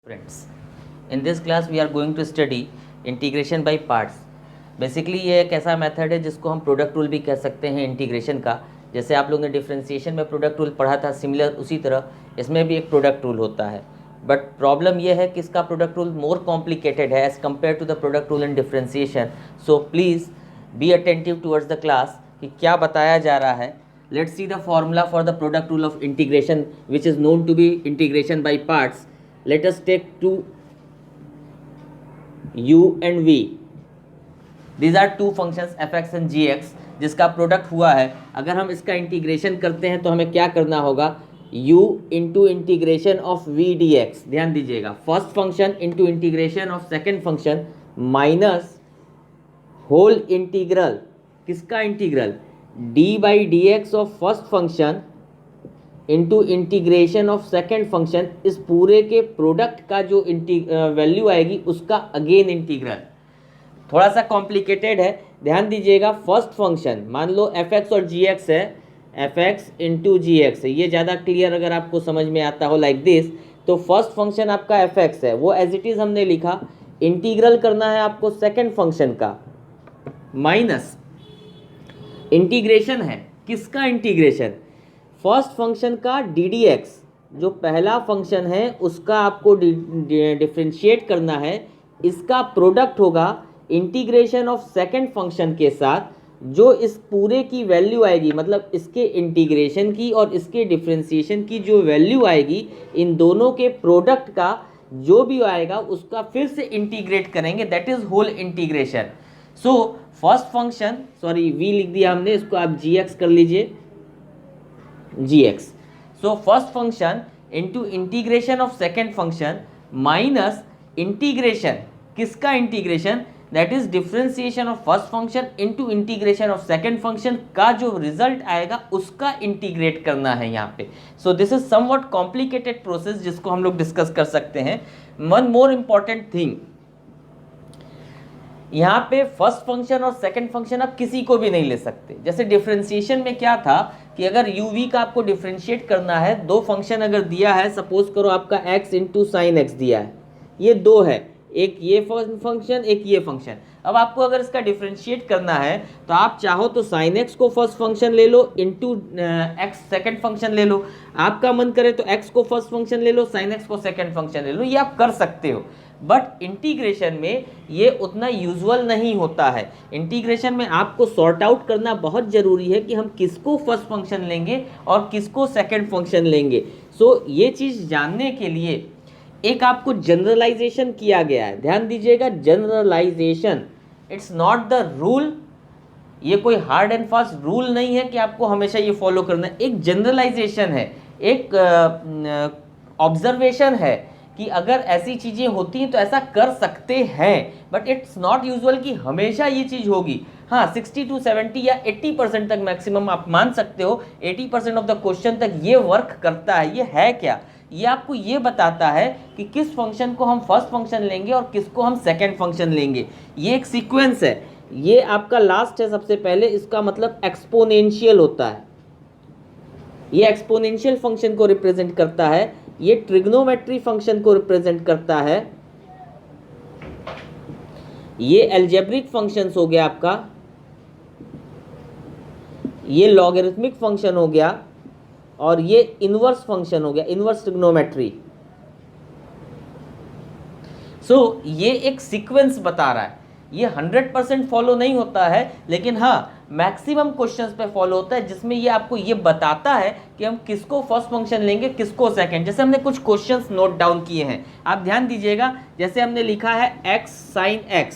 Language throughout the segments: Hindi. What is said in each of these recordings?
Friends, in this class we are going to study integration by parts. Basically ये एक ऐसा मेथड है जिसको हम प्रोडक्ट रूल भी कह सकते हैं इंटीग्रेशन का. जैसे आप लोगों ने डिफ्रेंशिएशन में प्रोडक्ट रूल पढ़ा था, सिमिलर उसी तरह इसमें भी एक प्रोडक्ट रूल होता है. बट प्रॉब्लम ये है कि इसका प्रोडक्ट रूल मोर कॉम्प्लिकेटेड है as compare to the product rule in differentiation. So please be attentive towards the class कि क्या बताया जा रहा है. Let's see the formula for the product rule of integration, which is known to be integration by parts. Let us take two u and v. These are two functions fx and gx जिसका प्रोडक्ट हुआ है. अगर हम इसका इंटीग्रेशन करते हैं तो हमें क्या करना होगा, u into integration of v dx. ध्यान दीजिएगा, first function into integration of second function minus whole integral. किसका integral, d by D x of first function into integration of second function. इस पूरे के प्रोडक्ट का जो वैल्यू आएगी उसका अगेन इंटीग्रल. थोड़ा सा कॉम्प्लिकेटेड है, ध्यान दीजिएगा. फर्स्ट फंक्शन मान लो एफ एक्स और जी एक्स है, एफ एक्स इंटू जी एक्स है. ये ज़्यादा क्लियर अगर आपको समझ में आता हो लाइक दिस, तो फर्स्ट फंक्शन आपका एफ एक्स है, वो एज इट इज़ हमने लिखा. इंटीग्रल करना है आपको सेकेंड फंक्शन का, माइनस इंटीग्रेशन है. किसका इंटीग्रेशन, फर्स्ट फंक्शन का डी डी एक्स, जो पहला फंक्शन है उसका आपको डिफ्रेंशिएट करना है. इसका प्रोडक्ट होगा इंटीग्रेशन ऑफ सेकेंड फंक्शन के साथ, जो इस पूरे की वैल्यू आएगी, मतलब इसके इंटीग्रेशन की और इसके डिफ्रेंशिएशन की जो वैल्यू आएगी, इन दोनों के प्रोडक्ट का जो भी आएगा उसका फिर से इंटीग्रेट करेंगे. That is whole integration. So first function, sorry v लिख दिया हमने, इसको आप gx कर लीजिए, gx. So first function into integration of second function minus integration. किसका integration, that is differentiation of first function into integration of second function का जो रिजल्ट आएगा उसका इंटीग्रेट करना है यहाँ पे. सो this is somewhat complicated process जिसको हम लोग डिस्कस कर सकते हैं. वन मोर इंपॉर्टेंट थिंग, यहाँ पे फर्स्ट फंक्शन और सेकंड फंक्शन आप किसी को भी नहीं ले सकते. जैसे डिफरेंशिएशन में क्या था कि अगर u v का आपको डिफरेंशिएट करना है, दो फंक्शन अगर दिया है, सपोज करो आपका x इंटू साइन एक्स दिया है, ये दो है, एक ये फंक्शन एक ये फंक्शन. अब आपको अगर इसका डिफरेंशिएट करना है तो आप चाहो तो साइन एक्स को फर्स्ट फंक्शन ले लो, इंटू एक्स सेकेंड फंक्शन ले लो. आपका मन करे तो x को फर्स्ट फंक्शन ले लो, साइन एक्स को सेकेंड फंक्शन ले लो, ये आप कर सकते हो. बट इंटीग्रेशन में ये उतना यूजुअल नहीं होता है. इंटीग्रेशन में आपको सॉर्ट आउट करना बहुत ज़रूरी है कि हम किसको फर्स्ट फंक्शन लेंगे और किसको सेकंड फंक्शन लेंगे. सो ये चीज़ जानने के लिए एक आपको जनरलाइजेशन किया गया है. ध्यान दीजिएगा, generalisation, it's not the rule. ये कोई हार्ड एंड फास्ट रूल नहीं है कि आपको हमेशा ये फॉलो करना है. एक जनरलाइजेशन है, एक ऑब्जर्वेशन है कि अगर ऐसी चीज़ें होती हैं तो ऐसा कर सकते हैं. बट इट्स नॉट यूजुअल कि हमेशा ये चीज़ होगी. हाँ, 60 to 70 या 80% तक मैक्सिमम आप मान सकते हो. 80% ऑफ द क्वेश्चन तक ये वर्क करता है. ये है क्या, ये आपको ये बताता है कि किस फंक्शन को हम फर्स्ट फंक्शन लेंगे और किसको हम सेकेंड फंक्शन लेंगे. ये एक सीक्वेंस है. ये आपका लास्ट है सबसे पहले, इसका मतलब एक्सपोनेंशियल होता है. ये एक्सपोनेंशियल फंक्शन को रिप्रेजेंट करता है, ये ट्रिग्नोमेट्री फंक्शन को रिप्रेजेंट करता है, ये अलजेब्रिक फंक्शंस हो गया आपका, ये लॉगरिथमिक फंक्शन हो गया, और ये इनवर्स फंक्शन हो गया, इनवर्स ट्रिग्नोमेट्री. सो ये एक सीक्वेंस बता रहा है. ये 100% फॉलो नहीं होता है, लेकिन हाँ मैक्सिमम क्वेश्चंस पे फॉलो होता है, जिसमें ये आपको ये बताता है कि हम किसको फर्स्ट फंक्शन लेंगे, किसको सेकंड. जैसे हमने कुछ क्वेश्चंस नोट डाउन किए हैं, आप ध्यान दीजिएगा. जैसे हमने लिखा है x साइन x.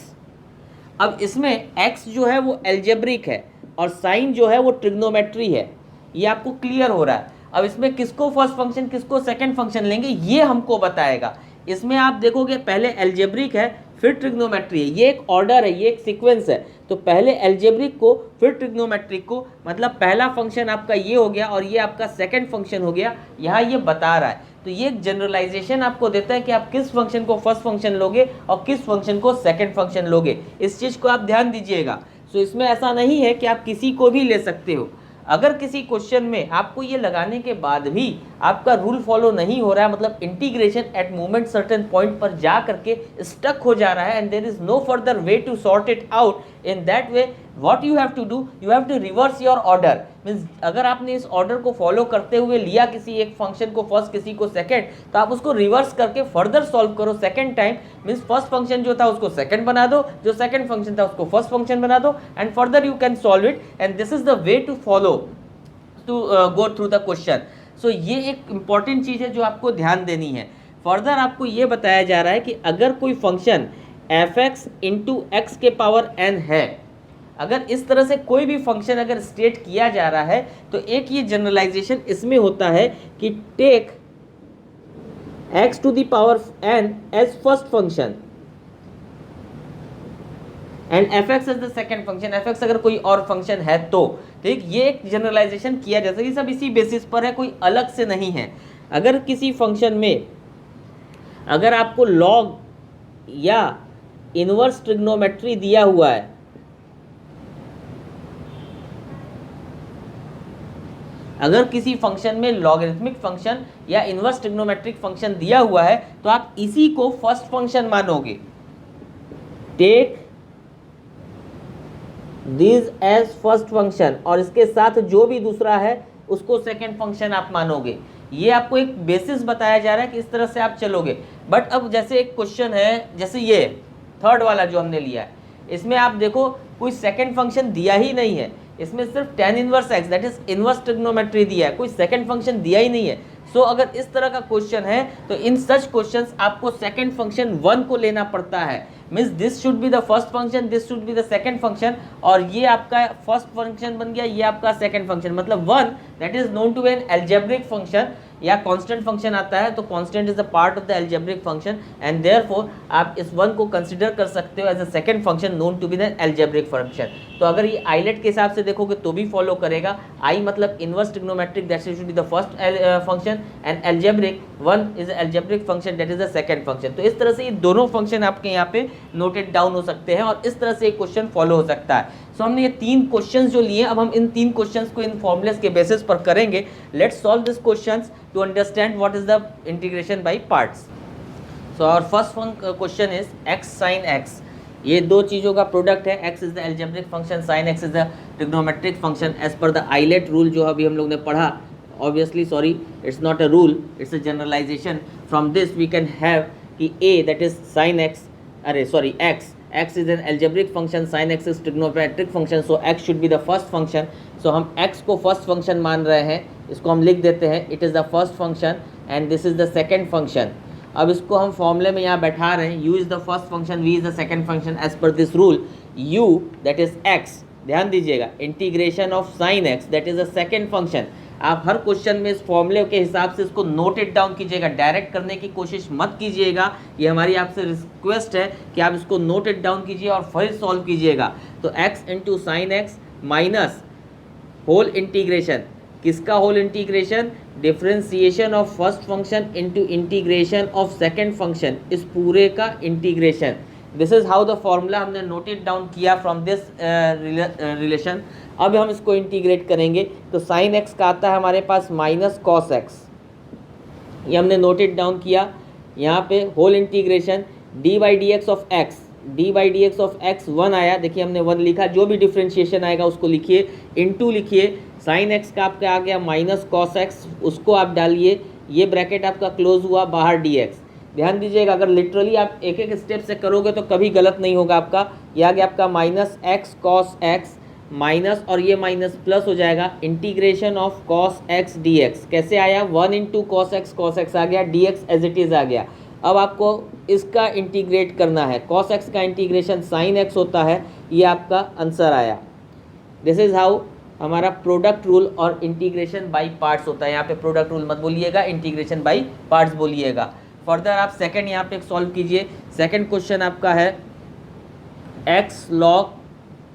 अब इसमें x जो है वो एल्जेब्रिक है और साइन जो है वो ट्रिग्नोमेट्री है. ये आपको क्लियर हो रहा है. अब इसमें किसको फर्स्ट फंक्शन किसको सेकेंड फंक्शन लेंगे ये हमको बताएगा. इसमें आप देखोगे पहले एल्जेब्रिक है फिर ट्रिग्नोमेट्री है. ये एक ऑर्डर है, ये एक सीक्वेंस है. तो पहले एल्जेब्रिक को फिर ट्रिग्नोमेट्रिक को, मतलब पहला फंक्शन आपका ये हो गया और ये आपका सेकंड फंक्शन हो गया. यहाँ ये बता रहा है. तो ये एक जनरलाइजेशन आपको देता है कि आप किस फंक्शन को फर्स्ट फंक्शन लोगे और किस फंक्शन को सेकंड फंक्शन लोगे. इस चीज़ को आप ध्यान दीजिएगा. सो इसमें ऐसा नहीं है कि आप किसी को भी ले सकते हो. अगर किसी क्वेश्चन में आपको ये लगाने के बाद भी आपका रूल फॉलो नहीं हो रहा है, मतलब integration at moment certain point पर जा करके स्टक हो जा रहा है and there is no further way to sort it out, in that way what you have to do, you have to reverse your order. Means अगर आपने इस ऑर्डर को फॉलो करते हुए लिया किसी एक फंक्शन को फर्स्ट किसी को सेकंड, तो आप उसको रिवर्स करके फर्दर सॉल्व करो second time. Means first function जो था उसको सेकंड बना दो, जो सेकंड फंक्शन था उसको फर्स्ट फंक्शन बना दो, and further you can solve it, and this is the way to follow to go through the question. So ये एक इंपॉर्टेंट चीज़ है जो आपको ध्यान देनी है। फर्दर आपको ये बताया जा रहा है कि अगर कोई function F x into x के पावर एन है, अगर इस तरह से कोई भी फंक्शन अगर स्टेट किया जा रहा है, तो एक ये जनरलाइजेशन इसमें होता है कि take x to the power n as first function and F X as the second function. F X अगर कोई और फंक्शन है तो ठीक, ये एक जनरलाइजेशन किया जा सकता है। ये सब इसी बेसिस पर है, कोई अलग से नहीं है। अगर किसी फंक्शन में अगर आपको लॉग या इनवर्स ट्रिग्नोमेट्री दिया हुआ है, अगर किसी फंक्शन में लॉगरिथमिक फंक्शन या इनवर्स ट्रिग्नोमेट्रिक फंक्शन दिया हुआ है, तो आप इसी को फर्स्ट फंक्शन मानोगे। Take this as first function, और इसके साथ जो भी दूसरा है उसको सेकंड फंक्शन आप मानोगे। ये आपको एक बेसिस बताया जा रहा है कि इस तरह से आप चलोगे। बट अब जैसे एक क्वेश्चन है, जैसे ये थर्ड वाला जो हमने लिया है, इसमें आप देखो कोई सेकंड फंक्शन दिया ही नहीं है, इसमें सिर्फ tan inverse x that is inverse trigonometry दिया है, कोई सेकंड फंक्शन दिया ही नहीं है। सो अगर इस तरह का क्वेश्चन है तो इन सच क्वेश्चंस आपको सेकंड फंक्शन 1 को लेना पड़ता है। Means this should be the first function, this should be the second function, और ये आपका फर्स्ट फंक्शन बन गया, ये आपका सेकंड फंक्शन। मतलब 1 that is known to an algebraic function या कांस्टेंट फंक्शन आता है, तो constant is a part of the algebraic function and therefore आप इस 1 को कंसीडर कर सकते हो as a second function known to be the algebraic function. तो अगर ये आइलेट के हिसाब से देखोगे तो भी फॉलो करेगा। आई मतलब inverse trigonometric that should be the first function and algebraic 1 is algebraic function that is the second function. तो इस तरह से ये दोनों फंक्शन आपके यहाँ पे नोटेड डाउन हो सकते हैं और इस तरह से एक क्वेश्चन फॉलो हो सकता है। सो हमने ये 3 क्वेश्चंस जो लिए, अब हम इन 3 क्वेश्चंस को इन फॉर्मूलेस के बेसिस पर करेंगे। Let's solve this questions to understand what is the integration by parts. So our first question is x sin x। ये दो चीज़ों का प्रोडक्ट है, x is the algebraic function, sin x is the trigonometric function as per the ILATE rule जो अभी हम लोग ने पढ़ा। Obviously sorry, it's not a rule, it's a generalisation. From this we can have कि a that is sin x, अरे sorry x is an algebraic function, sin x is trigonometric function, so x should be the first function. So हम x को first function मान रहे हैं, इसको हम लिख देते हैं it is the first function and this is the second function. अब इसको हम फॉर्मूले में यहाँ बैठा रहे हैं, u is the first function, v is the second function as per this rule. u that is x, ध्यान दीजिएगा, integration of sin x that is the second function. आप हर क्वेश्चन में इस फॉर्मूले के हिसाब से इसको नोटेड डाउन कीजिएगा, डायरेक्ट करने की कोशिश मत कीजिएगा। ये हमारी आपसे रिक्वेस्ट है कि आप इसको नोटेड डाउन कीजिए और फिर सॉल्व कीजिएगा। तो x into sine X minus whole integration, किसका whole integration, differentiation of first function into integration of second function, इस पूरे का integration. This is how the formula हमने नोटेड डाउन किया फ्रॉम दिस रिलेशन। अब हम इसको इंटीग्रेट करेंगे तो साइन एक्स का आता है हमारे पास माइनस कॉस एक्स, ये हमने नोटेड डाउन किया। यहाँ पे whole integration d by D x of x, d by D x of x 1 आया, देखिए हमने 1 लिखा, जो भी डिफ्रेंशिएशन आएगा उसको लिखिए, इनटू लिखिए, साइन एक्स का आपका आ गया माइनस कॉस एक्स, उसको आप डालिए, ये ब्रैकेट आपका क्लोज हुआ, बाहर डी एक्स। ध्यान दीजिएगा, अगर लिटरली आप एक एक स्टेप से करोगे तो कभी गलत नहीं होगा आपका। ये आ गया आपका minus X cos X minus, और ये माइनस प्लस हो जाएगा, integration of cos X D X. कैसे आया, 1 इंटू कॉस एक्स आ गया, D X as it is आ गया। अब आपको इसका इंटीग्रेट करना है, कॉस एक्स का इंटीग्रेशन साइन एक्स होता है, ये आपका आंसर आया। दिस इज़ हाउ हमारा प्रोडक्ट रूल और इंटीग्रेशन बाई पार्ट्स होता है। यहाँ पे प्रोडक्ट रूल मत बोलिएगा, इंटीग्रेशन बाई पार्ट्स बोलिएगा। फर्दर आप सेकंड यहाँ पे सॉल्व कीजिए। सेकंड क्वेश्चन आपका है x log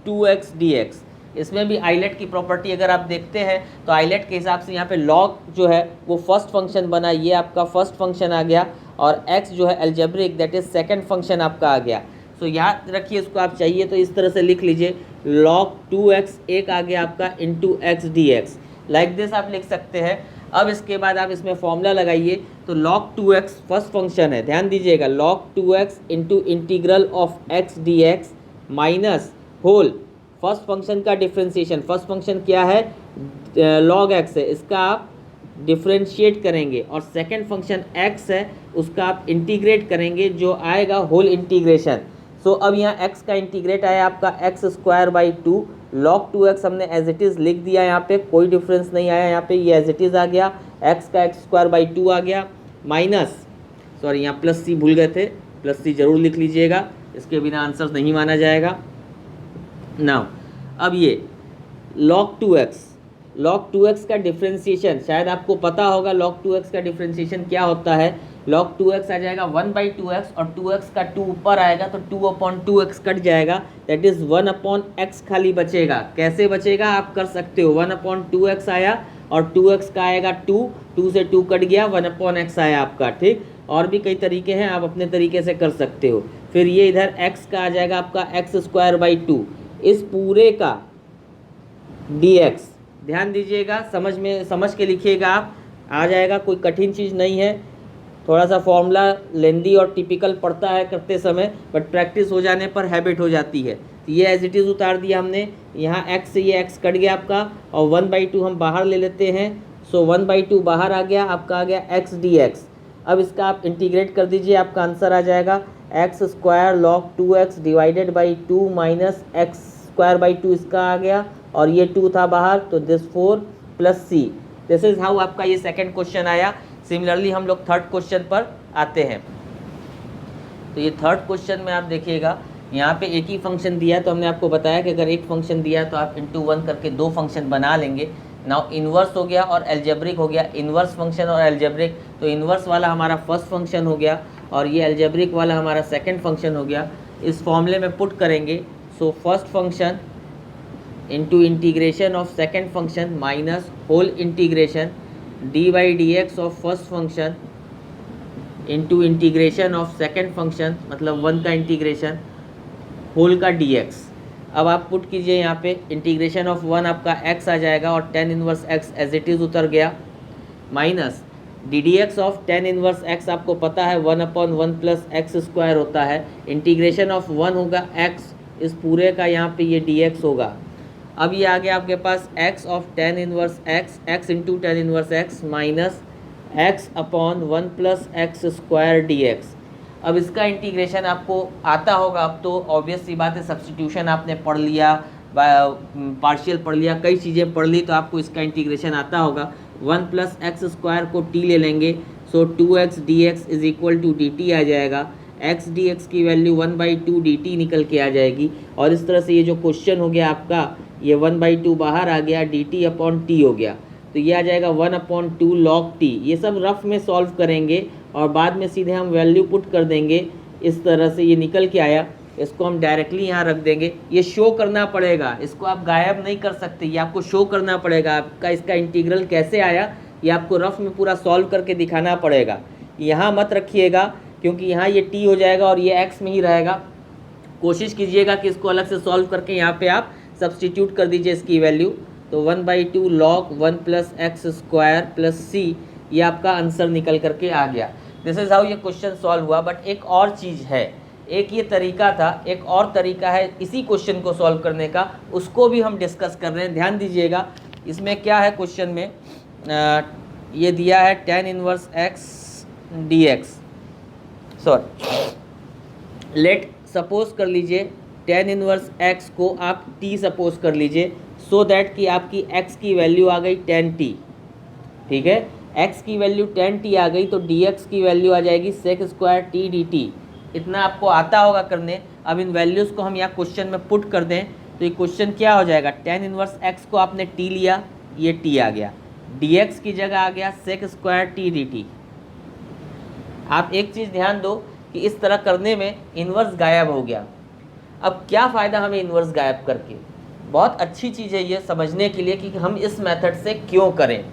2x dx। इसमें भी आइलेट की प्रॉपर्टी अगर आप देखते हैं तो आइलेट के हिसाब से यहाँ पे log जो है वो फर्स्ट फंक्शन बना, ये आपका फर्स्ट फंक्शन आ गया, और x जो है algebraic that is second function आपका आ गया। सो याद रखिए, इसको आप चाहिए तो इस तरह से लिख लीजिए, log 2x एक आ गया आपका into x D x, like this आप लिख सकते हैं। अब इसके बाद आप इसमें फॉर्मूला लगाइए, तो log 2x फर्स्ट फंक्शन है, ध्यान दीजिएगा, log 2x into integral of x D x minus whole first function का डिफ्रेंशिएशन। फर्स्ट फंक्शन क्या है, log x है, इसका आप डिफ्रेंशिएट करेंगे, और सेकंड फंक्शन x है, उसका आप इंटीग्रेट करेंगे, जो आएगा होल इंटीग्रेशन। सो अब यहाँ x का इंटीग्रेट आया आपका x square by 2, log 2x हमने एज इट इज़ लिख दिया, यहाँ पे कोई डिफरेंस नहीं आया, यहाँ पे ये एज इट इज़ आ गया, x का एक्स स्क्वायर बाई 2 आ गया, माइनस, सॉरी यहाँ प्लस c भूल गए थे, प्लस c जरूर लिख लीजिएगा, इसके बिना आंसर नहीं माना जाएगा। नाउ अब ये log 2x का डिफ्रेंशिएशन, शायद आपको पता होगा log 2x का डिफ्रेंशिएशन क्या होता है। log 2x आ जाएगा 1/2x, और 2x का 2 ऊपर आएगा तो 2/2x कट जाएगा, दैट इज़ 1/x खाली बचेगा। कैसे बचेगा आप कर सकते हो, 1/2x आया और 2x का आएगा 2 से 2 कट गया, 1/x आया आपका, ठीक। और भी कई तरीके हैं, आप अपने तरीके से कर सकते हो। फिर ये इधर x का आ जाएगा आपका एक्स स्क्वायर बाई 2, इस पूरे का dx, ध्यान दीजिएगा, समझ के लिखिएगा आप, आ जाएगा, कोई कठिन चीज़ नहीं है। थोड़ा सा फॉर्मूला लेंदी और टिपिकल पड़ता है करते समय, बट प्रैक्टिस हो जाने पर हैबिट हो जाती है। तो ये एज इट इज़ उतार दिया हमने, यहाँ x से ये x कट गया आपका, और 1/2 हम बाहर ले लेते हैं, सो 1/2 बाहर आ गया, आपका आ गया x dx। अब इसका आप इंटीग्रेट कर दीजिए, आपका आंसर आ जाएगा x square log 2x divided by 2 minus x square by 2, इसका आ गया, और ये 2 था बाहर, तो this 4 plus c। This is how आपका ये सेकंड क्वेश्चन आया। सिमिलरली हम लोग थर्ड क्वेश्चन पर आते हैं। तो ये थर्ड क्वेश्चन में आप देखिएगा, यहाँ पे एक ही फंक्शन दिया है, तो हमने आपको बताया कि अगर एक फंक्शन दिया है तो आप इंटू 1 करके 2 फंक्शन बना लेंगे। नाउ इन्वर्स हो गया और एल्जेब्रिक हो गया, इन्वर्स फंक्शन और एल्जेब्रिक, तो इन्वर्स वाला हमारा फर्स्ट फंक्शन हो गया और ये एल्जेब्रिक वाला हमारा सेकंड फंक्शन हो गया। इस फॉर्मूले में पुट करेंगे, so first function into integration of second function minus whole integration d by D x of first function into integration of second function, मतलब 1 का इंटीग्रेशन होल का dx। अब आप पुट कीजिए यहाँ पे, इंटीग्रेशन ऑफ 1 आपका x आ जाएगा और tan inverse x as it is उतर गया, minus d d x of tan inverse x, आपको पता है 1/1 प्लस एक्स स्क्वायर होता है, इंटीग्रेशन ऑफ 1 होगा x, इस पूरे का यहाँ पे ये dx होगा। अब ये आ गया आपके पास x of tan inverse x into tan inverse x minus x/1 plus x square dx। अब इसका इंटीग्रेशन आपको आता होगा, अब तो ऑब्वियस सी बात है, सब्स्टिट्यूशन आपने पढ़ लिया, पार्शियल पढ़ लिया, कई चीज़ें पढ़ ली, तो आपको इसका इंटीग्रेशन आता होगा। 1 प्लस एक्स स्क्वायर को t ले लेंगे, so 2x dx is equal to dt आ जाएगा, x dx की वैल्यू 1/2 dt निकल के आ जाएगी। और इस तरह से ये जो क्वेश्चन हो गया आपका, ये 1/2 बाहर आ गया, dt/t हो गया, तो ये आ जाएगा 1/2 log t। ये सब रफ में सॉल्व करेंगे और बाद में सीधे हम वैल्यू पुट कर देंगे। इस तरह से ये निकल के आया, इसको हम डायरेक्टली यहाँ रख देंगे। ये शो करना पड़ेगा, इसको आप गायब नहीं कर सकते, ये आपको शो करना पड़ेगा, आपका इसका इंटीग्रल कैसे आया ये आपको रफ में पूरा सॉल्व करके दिखाना पड़ेगा। यहाँ मत रखिएगा, क्योंकि यहाँ ये t हो जाएगा और ये x में ही रहेगा। कोशिश कीजिएगा कि इसको अलग से सॉल्व करके यहाँ पे आप सब्सटीट्यूट कर दीजिए इसकी वैल्यू, तो 1/2 log 1 plus x square plus c, ये आपका आंसर निकल करके आ गया। दिस इज़ हाउ ये क्वेश्चन सॉल्व हुआ। बट एक और चीज़ है, एक ये तरीका था, एक और तरीका है इसी क्वेश्चन को सॉल्व करने का, उसको भी हम डिस्कस कर रहे हैं। ध्यान दीजिएगा, इसमें क्या है, क्वेश्चन में ये दिया है tan inverse x dx, sorry let suppose कर लीजिए tan इनवर्स x को आप t सपोज कर लीजिए, सो दैट कि आपकी x की वैल्यू आ गई tan t, ठीक है, x की वैल्यू tan t आ गई, तो dx की वैल्यू आ जाएगी sec स्क्वायर t dt। इतना आपको आता होगा करने। अब इन वैल्यूज़ को हम यहाँ क्वेश्चन में पुट कर दें, तो ये क्वेश्चन क्या हो जाएगा, tan इनवर्स x को आपने t लिया, ये t आ गया, dx की जगह आ गया sec स्क्वायर t dt। आप एक चीज़ ध्यान दो कि इस तरह करने में इन्वर्स गायब हो गया। अब क्या फ़ायदा हमें इन्वर्स गायब करके, बहुत अच्छी चीज़ है ये समझने के लिए कि हम इस मेथड से क्यों करें।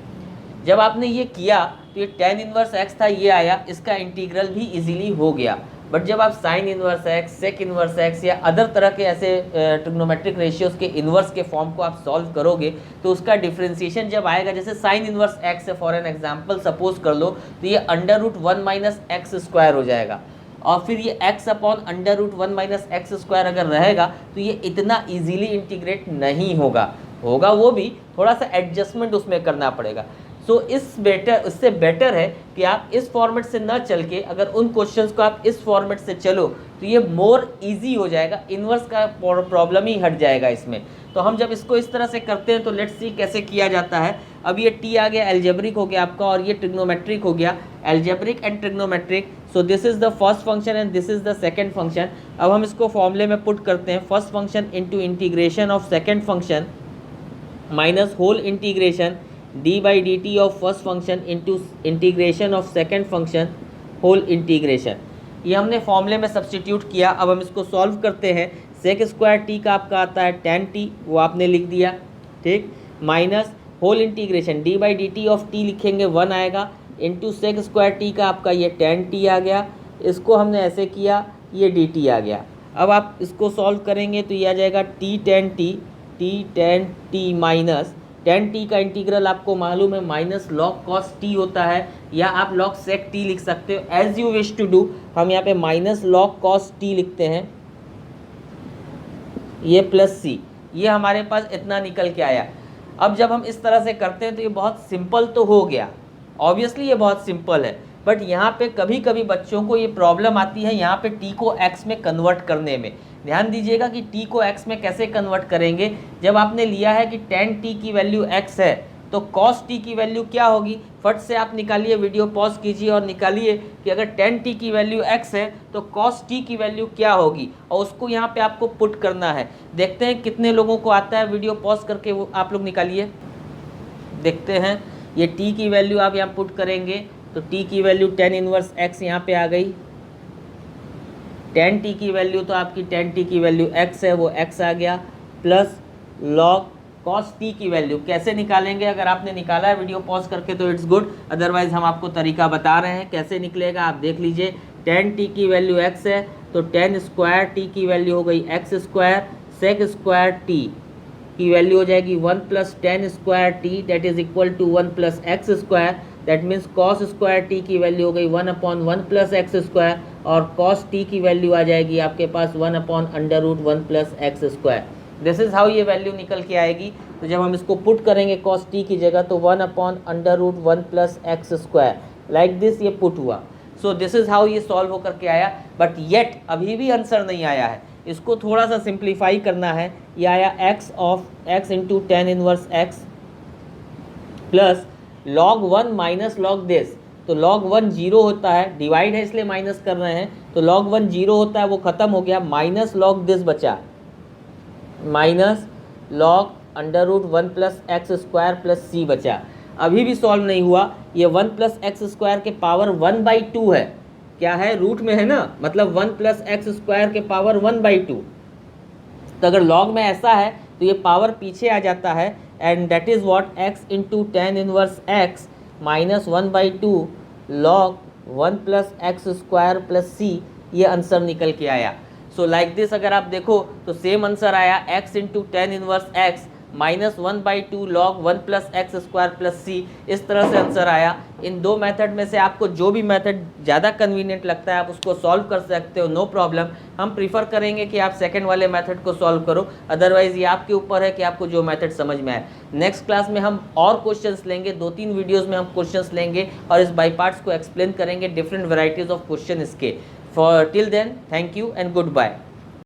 जब आपने ये किया तो ये tan इनवर्स x था, ये आया, इसका इंटीग्रल भी इजीली हो गया। बट जब आप sine inverse x, sec inverse x या अदर तरह के ऐसे ट्रिग्नोमेट्रिक रेशियोज के इनवर्स के फॉर्म को आप सॉल्व करोगे तो उसका डिफ्रेंसिएशन जब आएगा, जैसे साइन इनवर्स एक्स है फॉर एन एग्जांपल सपोज कर लो, तो ये under root 1 minus x square हो जाएगा, और फिर ये x upon under root 1 minus x square अगर रहेगा तो ये इतना इजीली इंटीग्रेट नहीं होगा, वो भी थोड़ा सा एडजस्टमेंट उसमें करना पड़ेगा। सो इससे बेटर है कि आप इस फॉर्मेट से न चल के अगर उन क्वेश्चंस को आप इस फॉर्मेट से चलो तो ये मोर इजी हो जाएगा, इन्वर्स का प्रॉब्लम ही हट जाएगा इसमें। तो हम जब इसको इस तरह से करते हैं तो लेट्स सी कैसे किया जाता है। अब ये टी आ गया, एल्जेब्रिक हो गया आपका, और ये ट्रिग्नोमेट्रिक हो गया, algebraic and trigonometric. So this is the first function and this is the second function. अब हम इसको फॉर्मूले में पुट करते हैं, first function into integration of second function minus whole integration d by d t of first function into integration of second function whole integration. ये हमने फॉर्मूले में सब्सटीट्यूट किया। अब हम इसको सॉल्व करते हैं। सेक स्क्वायर टी का आपका आता है टेन टी, वो आपने लिख दिया, ठीक, minus whole integration d by d t of t लिखेंगे 1 आएगा, इंटू सेक स्क्वायर टी का आपका ये टेन टी आ गया, इसको हमने ऐसे किया, ये डी टी आ गया। अब आप इसको सॉल्व करेंगे तो ये आ जाएगा T ten T minus ten T का इंटीग्रल आपको मालूम है माइनस लॉग कॉस टी होता है, या आप लॉग सेक टी लिख सकते हो, as you wish to do. हम यहाँ पे माइनस लॉग कॉस टी लिखते हैं, ये प्लस सी, ये हमारे पास इतना निकल के आया। अब जब हम इस तरह से करते हैं तो ये बहुत सिंपल तो हो गया, ऑब्वियसली ये बहुत सिंपल है, बट यहाँ पे कभी कभी बच्चों को ये प्रॉब्लम आती है यहाँ पे टी को एक्स में कन्वर्ट करने में। ध्यान दीजिएगा कि टी को एक्स में कैसे कन्वर्ट करेंगे। जब आपने लिया है कि टेन टी की वैल्यू एक्स है तो कॉस टी की वैल्यू क्या होगी, फट से आप निकालिए, वीडियो पॉज कीजिए और निकालिए कि अगर टेन टी की वैल्यू एक्स है तो कॉस टी की वैल्यू क्या होगी, और उसको यहाँ पे आपको पुट करना है। देखते हैं कितने लोगों को आता है, वीडियो पॉज करके वो आप लोग निकालिए, देखते हैं। ये टी की वैल्यू आप यहाँ पुट करेंगे तो टी की वैल्यू टेन इनवर्स एक्स यहाँ पे आ गई, टेन टी की वैल्यू तो आपकी टेन टी की वैल्यू एक्स है, वो एक्स आ गया, प्लस लॉग कॉस टी की वैल्यू कैसे निकालेंगे। अगर आपने निकाला है वीडियो पॉज करके तो इट्स गुड, अदरवाइज हम आपको तरीका बता रहे हैं कैसे निकलेगा, आप देख लीजिए। टेन टी की वैल्यू एक्स है तो टेन स्क्वायर टी की वैल्यू हो गई x square, sec square t की वैल्यू हो जाएगी 1 plus tan square t that is equal to 1 plus x square, that means cos square t की वैल्यू हो गई 1 अपॉन 1 प्लस एक्स स्क्वायर, और कॉस टी की वैल्यू आ जाएगी आपके पास 1 upon under root 1 plus x square. This is how ये वैल्यू निकल के आएगी। तो जब हम इसको पुट करेंगे कॉस टी की जगह तो 1 upon under root 1 plus x square, like this ये पुट हुआ। सो दिस इज हाउ ये सॉल्व होकर के आया, बट येट अभी भी आंसर नहीं आया है, इसको थोड़ा सा सिंप्लीफाई करना है। ये आया x of x into tan inverse x plus log 1 minus log this, तो log 1 जीरो होता है, डिवाइड है इसलिए माइनस कर रहे हैं, तो log 1 जीरो होता है, वो ख़त्म हो गया, माइनस log दिस बचा, minus log under root 1 plus x square plus C बचा। अभी भी सॉल्व नहीं हुआ, ये 1 प्लस एक्स स्क्वायर के पावर 1/2 है, क्या है, रूट में है ना, मतलब 1 प्लस एक्स स्क्वायर के पावर 1/2। तो अगर log में ऐसा है तो ये पावर पीछे आ जाता है, and that is what X into tan inverse X minus 1/2 log 1 plus x square plus C, ये आंसर निकल के आया। सो लाइक दिस अगर आप देखो तो सेम आंसर आया, X into tan inverse X minus 1/2 log 1 plus x square plus C, इस तरह से आंसर आया। इन दो मेथड में से आपको जो भी मेथड ज़्यादा कन्वीनियंट लगता है आप उसको सॉल्व कर सकते हो, नो प्रॉब्लम। हम प्रीफर करेंगे कि आप सेकंड वाले मेथड को सॉल्व करो, अदरवाइज ये आपके ऊपर है कि आपको जो मेथड समझ में आए। नेक्स्ट क्लास में हम और क्वेश्चंस लेंगे, 2-3 वीडियोज़ में हम क्वेश्चंस लेंगे और इस बाई पार्ट्स को एक्सप्लेन करेंगे, डिफरेंट वेराइटीज़ ऑफ क्वेश्चन इसके। For till then thank you and good bye.